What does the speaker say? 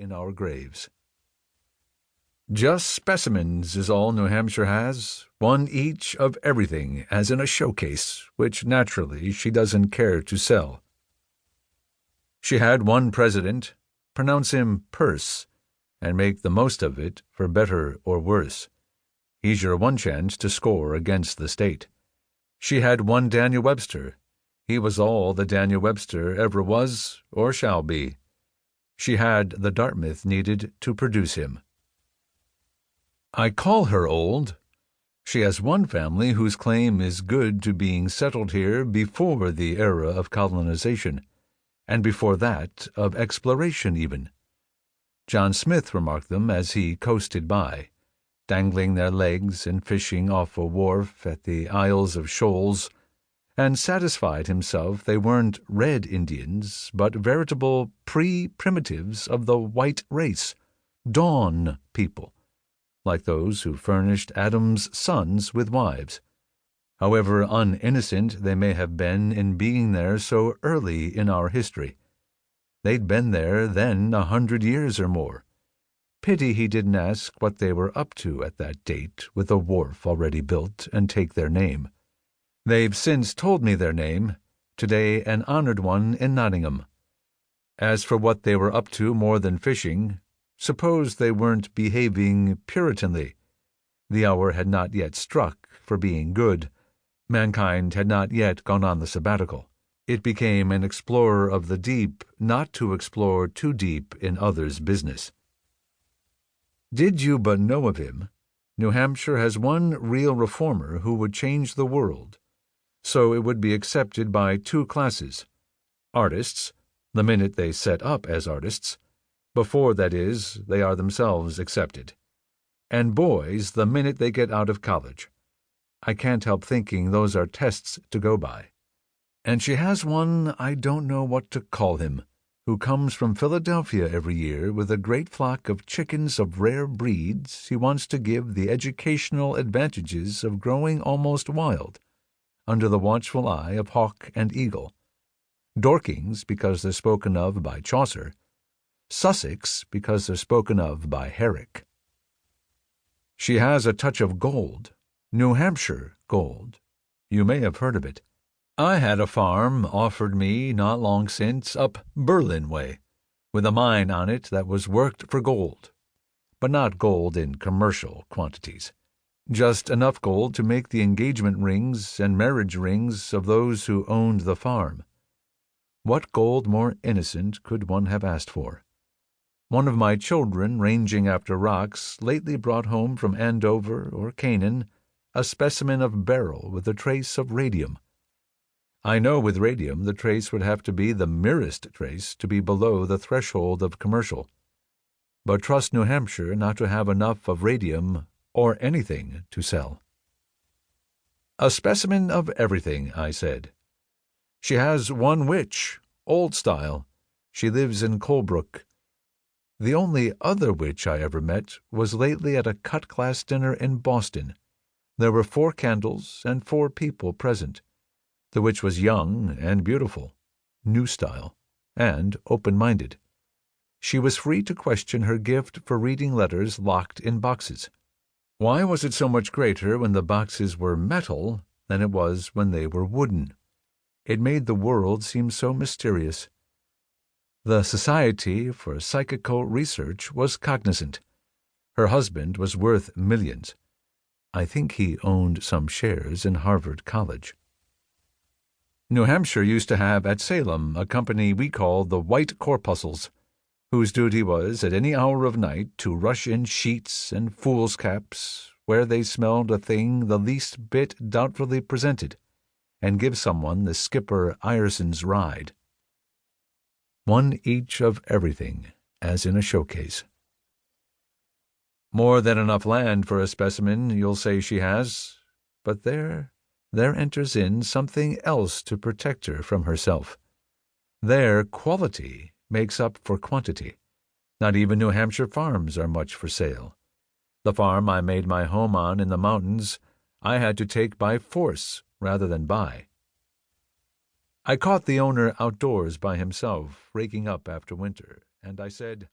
in our graves. Just specimens is all New Hampshire has, one each of everything, as in a showcase, which naturally she doesn't care to sell. She had one president, pronounce him Purse, and make the most of it for better or worse. He's your one chance to score against the state. She had one Daniel Webster. He was all the Daniel Webster ever was or shall be. She had the Dartmouth needed to produce him. I call her old. She has one family whose claim is good to being settled here before the era of colonization, and before that of exploration even. John Smith remarked them as he coasted by, dangling their legs and fishing off a wharf at the Isles of Shoals, and satisfied himself they weren't red Indians, but veritable pre-primitives of the white race, dawn people, like those who furnished Adam's sons with wives, however uninnocent they may have been in being there so early in our history. They'd been there then 100 years or more. Pity he didn't ask what they were up to at that date with a wharf already built and take their name. They've since told me their name, today an honored one in Nottingham. As for what they were up to more than fishing, suppose they weren't behaving puritanly. The hour had not yet struck for being good. Mankind had not yet gone on the sabbatical. It became an explorer of the deep not to explore too deep in others' business. Did you but know of him, New Hampshire has one real reformer who would change the world. So it would be accepted by two classes. Artists, the minute they set up as artists, before, that is, they are themselves accepted, and boys the minute they get out of college. I can't help thinking those are tests to go by. And she has one, I don't know what to call him, who comes from Philadelphia every year with a great flock of chickens of rare breeds he wants to give the educational advantages of growing almost wild, under the watchful eye of hawk and eagle. Dorkings because they're spoken of by Chaucer, Sussex because they're spoken of by Herrick. She has a touch of gold, New Hampshire gold. You may have heard of it. I had a farm offered me not long since up Berlin way, with a mine on it that was worked for gold, but not gold in commercial quantities, just enough gold to make the engagement rings and marriage rings of those who owned the farm. What gold more innocent could one have asked for? One of my children, ranging after rocks, lately brought home from Andover or Canaan a specimen of beryl with a trace of radium. I know with radium the trace would have to be the merest trace to be below the threshold of commercial. But trust New Hampshire not to have enough of radium or anything to sell. A specimen of everything, I said. She has one witch, old style. She lives in Colebrook. The only other witch I ever met was lately at a cut-class dinner in Boston. There were 4 candles and 4 people present. The witch was young and beautiful, new style, and open-minded. She was free to question her gift for reading letters locked in boxes. Why was it so much greater when the boxes were metal than it was when they were wooden? It made the world seem so mysterious. The Society for Psychical Research was cognizant. Her husband was worth millions. I think he owned some shares in Harvard College. New Hampshire used to have at Salem a company we called the White Corpuscles, whose duty was at any hour of night to rush in sheets and foolscaps where they smelled a thing the least bit doubtfully presented, and give someone the Skipper Ireson's ride. One each of everything, as in a showcase. More than enough land for a specimen, you'll say she has, but there enters in something else to protect her from herself. There quality makes up for quantity. Not even New Hampshire farms are much for sale. The farm I made my home on in the mountains I had to take by force rather than buy. I caught the owner outdoors by himself, raking up after winter, and I said,